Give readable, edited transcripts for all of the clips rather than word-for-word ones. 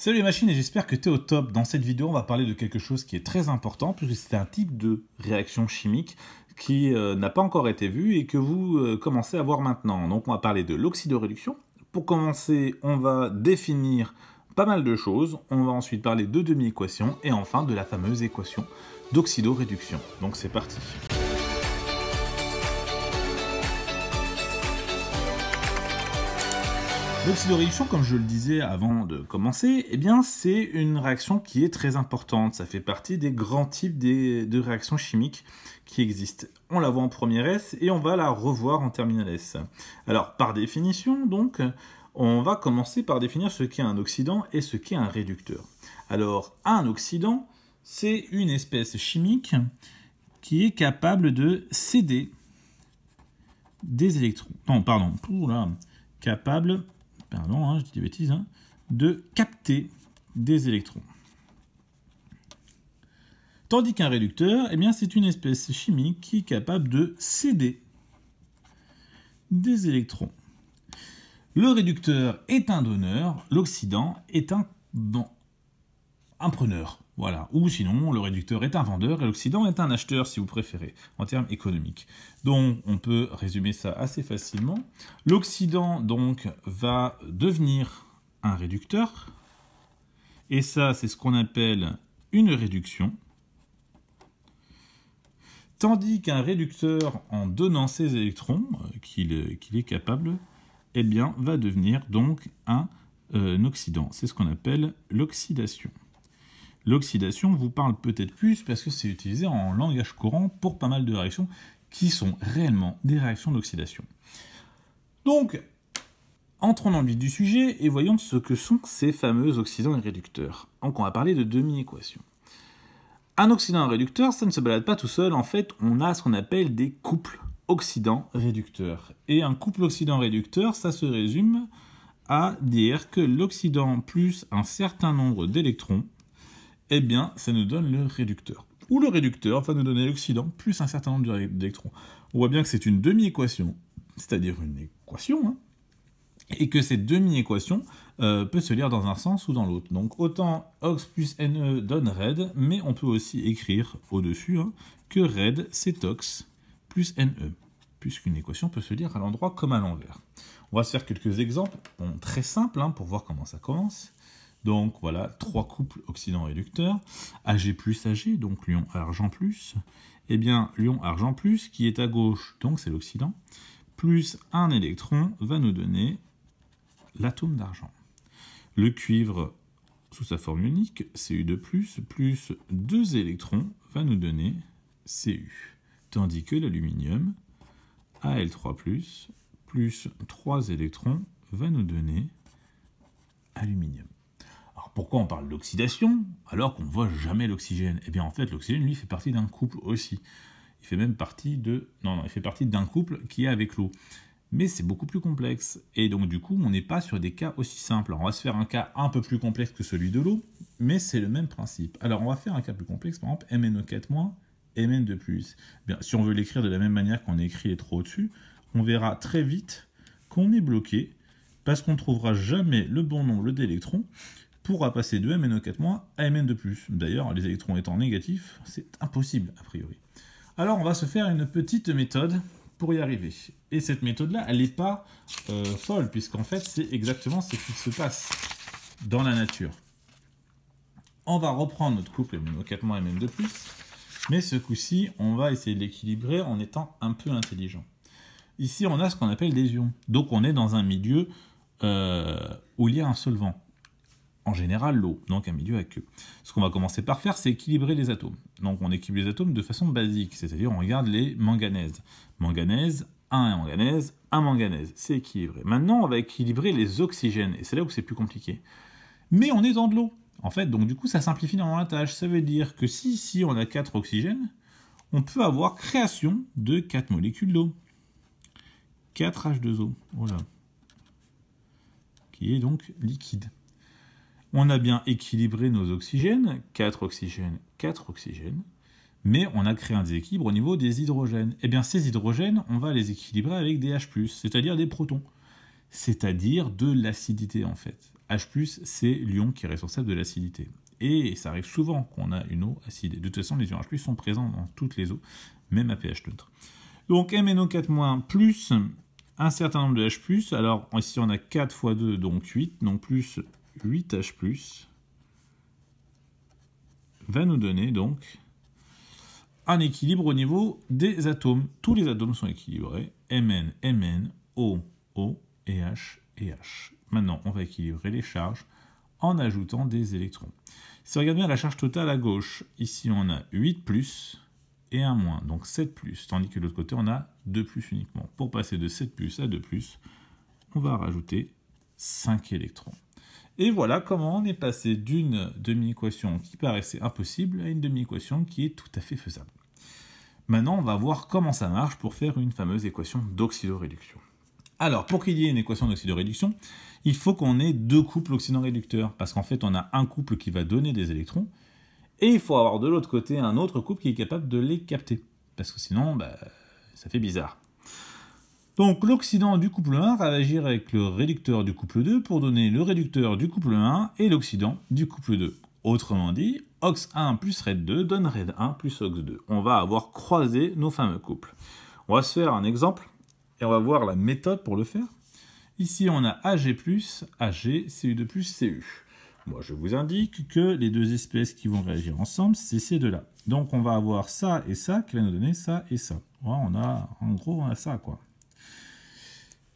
Salut les machines et j'espère que tu es au top. Dans cette vidéo, on va parler de quelque chose qui est très important puisque c'est un type de réaction chimique qui n'a pas encore été vu et que vous commencez à voir maintenant. Donc on va parler de l'oxydoréduction. Pour commencer, on va définir pas mal de choses. On va ensuite parler de demi-équations et enfin de la fameuse équation d'oxydoréduction. Donc c'est parti. L'oxydoréduction, comme je le disais avant de commencer, eh bien c'est une réaction qui est très importante. Ça fait partie des grands types de réactions chimiques qui existent. On la voit en première S et on va la revoir en terminale S. Alors, par définition, donc, on va commencer par définir ce qu'est un oxydant et ce qu'est un réducteur. Alors, un oxydant, c'est une espèce chimique qui est capable de céder des électrons. Non, pardon, capable... Pardon, je dis des bêtises, de capter des électrons. Tandis qu'un réducteur, eh bien, c'est une espèce chimique qui est capable de céder des électrons. Le réducteur est un donneur, l'oxydant est un preneur. Voilà. Ou sinon, le réducteur est un vendeur et l'oxydant est un acheteur, si vous préférez, en termes économiques. Donc, on peut résumer ça assez facilement. L'oxydant, donc, va devenir un réducteur. Et ça, c'est ce qu'on appelle une réduction. Tandis qu'un réducteur, en donnant ses électrons, qu'il est capable, eh bien, va devenir donc un oxydant. C'est ce qu'on appelle l'oxydation. L'oxydation vous parle peut-être plus parce que c'est utilisé en langage courant pour pas mal de réactions qui sont réellement des réactions d'oxydation. Donc, entrons dans le vif du sujet et voyons ce que sont ces fameux oxydants et réducteurs. Donc, on va parler de demi-équation. Un oxydant et un réducteur, ça ne se balade pas tout seul. En fait, on a ce qu'on appelle des couples oxydant-réducteur. Et un couple oxydant-réducteur, ça se résume à dire que l'oxydant plus un certain nombre d'électrons, eh bien, ça nous donne le réducteur. Ou le réducteur va nous donner l'oxydant plus un certain nombre d'électrons. On voit bien que c'est une demi-équation, c'est-à-dire une équation, et que cette demi-équation peut se lire dans un sens ou dans l'autre. Donc autant Ox plus Ne donne Red, mais on peut aussi écrire au-dessus que Red c'est Ox plus Ne, puisqu'une équation peut se lire à l'endroit comme à l'envers. On va se faire quelques exemples très simples pour voir comment ça commence. Donc voilà, trois couples oxydant-réducteurs, Ag plus Ag, donc l'ion argent plus, eh bien l'ion argent plus, qui est à gauche, donc c'est l'oxydant, plus un électron va nous donner l'atome d'argent. Le cuivre, sous sa forme unique, Cu2+, plus deux électrons va nous donner Cu, tandis que l'aluminium, Al3+, plus 3 électrons va nous donner aluminium. Alors pourquoi on parle d'oxydation alors qu'on ne voit jamais l'oxygène? Eh bien en fait l'oxygène lui fait partie d'un couple aussi. Il fait même partie de... Non, il fait partie d'un couple qui est avec l'eau. Mais c'est beaucoup plus complexe. Et donc du coup on n'est pas sur des cas aussi simples. Alors on va se faire un cas un peu plus complexe que celui de l'eau, mais c'est le même principe. Alors on va faire un cas plus complexe, par exemple MnO4-, Mn2+. Bien, si on veut l'écrire de la même manière qu'on écrit les trois au-dessus, on verra très vite qu'on est bloqué parce qu'on ne trouvera jamais le bon nombre d'électrons pour passer de MnO4- à Mn2+. D'ailleurs, les électrons étant négatifs, c'est impossible a priori. Alors, on va se faire une petite méthode pour y arriver. Et cette méthode-là, elle n'est pas folle, puisqu'en fait, c'est exactement ce qui se passe dans la nature. On va reprendre notre couple MnO4- Mn2+, mais ce coup-ci, on va essayer de l'équilibrer en étant un peu intelligent. Ici, on a ce qu'on appelle des ions. Donc, on est dans un milieu où il y a un solvant. En général, l'eau, donc un milieu aqueux. Ce qu'on va commencer par faire, c'est équilibrer les atomes. Donc, on équilibre les atomes de façon basique, c'est-à-dire on regarde les manganèses. Manganèse, un manganèse, c'est équilibré. Maintenant, on va équilibrer les oxygènes, et c'est là où c'est plus compliqué. Mais on est dans de l'eau. En fait, donc du coup, ça simplifie énormément la tâche. Ça veut dire que si ici on a 4 oxygènes, on peut avoir création de 4 molécules d'eau. 4H2O, voilà, qui est donc liquide. On a bien équilibré nos oxygènes, 4 oxygènes, 4 oxygènes, mais on a créé un déséquilibre au niveau des hydrogènes. Et bien ces hydrogènes, on va les équilibrer avec des H+, c'est-à-dire des protons, c'est-à-dire de l'acidité en fait. H+, c'est l'ion qui est responsable de l'acidité. Et ça arrive souvent qu'on a une eau acide. De toute façon, les ions H+, sont présents dans toutes les eaux, même à pH neutre. Donc MnO4- plus un certain nombre de H+, alors ici on a 4 fois 2, donc 8, donc plus 8H+, va nous donner donc un équilibre au niveau des atomes. Tous les atomes sont équilibrés, Mn, Mn, O, O, et H, et H. Maintenant, on va équilibrer les charges en ajoutant des électrons. Si on regarde bien la charge totale à gauche, ici on a 8 plus et 1 moins, donc 7 plus, tandis que de l'autre côté on a 2 plus uniquement. Pour passer de 7 plus à 2 plus, on va rajouter 5 électrons. Et voilà comment on est passé d'une demi-équation qui paraissait impossible à une demi-équation qui est tout à fait faisable. Maintenant, on va voir comment ça marche pour faire une fameuse équation d'oxydoréduction. Alors, pour qu'il y ait une équation d'oxydoréduction, il faut qu'on ait deux couples oxydant-réducteurs, parce qu'en fait, on a un couple qui va donner des électrons, et il faut avoir de l'autre côté un autre couple qui est capable de les capter, parce que sinon, ça fait bizarre. Donc, l'oxydant du couple 1 va agir avec le réducteur du couple 2 pour donner le réducteur du couple 1 et l'oxydant du couple 2. Autrement dit, OX1 plus RED2 donne RED1 plus OX2. On va avoir croisé nos fameux couples. On va se faire un exemple, et on va voir la méthode pour le faire. Ici, on a Ag+, Ag, Cu2+, Cu. Moi, je vous indique que les deux espèces qui vont réagir ensemble, c'est ces deux-là. Donc, on va avoir ça et ça qui va nous donner ça et ça. Voilà, en gros, on a ça, quoi.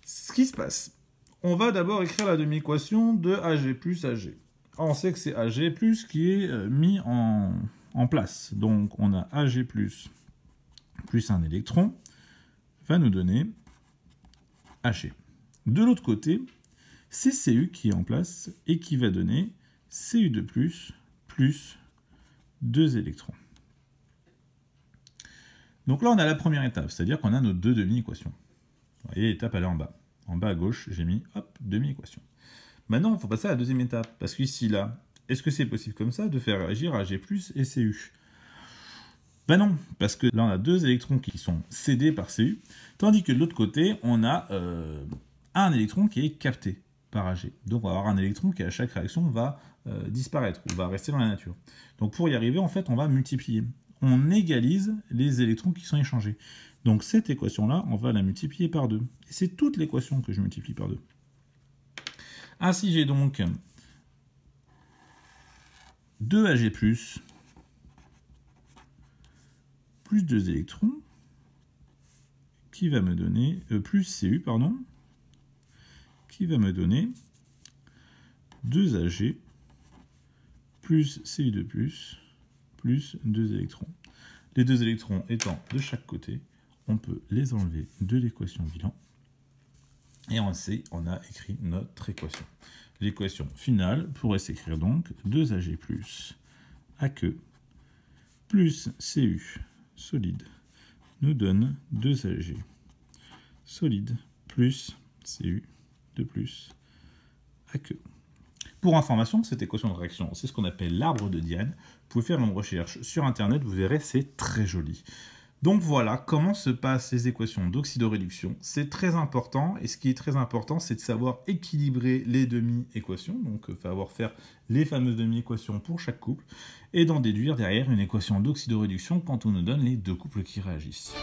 Ce qui se passe, on va d'abord écrire la demi-équation de Ag plus Ag. On sait que c'est Ag plus qui est mis en place. Donc, on a Ag plus un électron va nous donner Ag. De l'autre côté, c'est Cu qui est en place et qui va donner Cu2+, plus 2 électrons. Donc là, on a la première étape, c'est-à-dire qu'on a nos deux demi-équations. Vous voyez, l'étape, elle est en bas. En bas à gauche, j'ai mis, hop, demi-équation. Maintenant, il faut passer à la deuxième étape, parce qu'ici, là, est-ce que c'est possible comme ça de faire réagir Ag+, et Cu? Ben non, parce que là, on a deux électrons qui sont cédés par Cu, tandis que de l'autre côté, on a un électron qui est capté par Ag. Donc, on va avoir un électron qui, à chaque réaction, va disparaître, ou va rester dans la nature. Donc, pour y arriver, en fait, on va multiplier. On égalise les électrons qui sont échangés. Donc, cette équation-là, on va la multiplier par 2. Et c'est toute l'équation que je multiplie par 2. Ainsi, j'ai donc 2Ag+, plus 2 électrons, qui va me donner, plus Cu, pardon, qui va me donner 2Ag plus Cu2+, plus 2 électrons. Les deux électrons étant de chaque côté, on peut les enlever de l'équation bilan. Et on a écrit notre équation. L'équation finale pourrait s'écrire donc 2Ag plus Aq plus Cu solide nous donne 2Ag solide plus Cu de plus Aq. Pour information, cette équation de réaction, c'est ce qu'on appelle l'arbre de Diane. Vous pouvez faire une recherche sur Internet, vous verrez, c'est très joli. Donc voilà comment se passent les équations d'oxydoréduction. C'est très important, et ce qui est très important, c'est de savoir équilibrer les demi-équations, donc faire les fameuses demi-équations pour chaque couple, et d'en déduire derrière une équation d'oxydoréduction quand on nous donne les deux couples qui réagissent.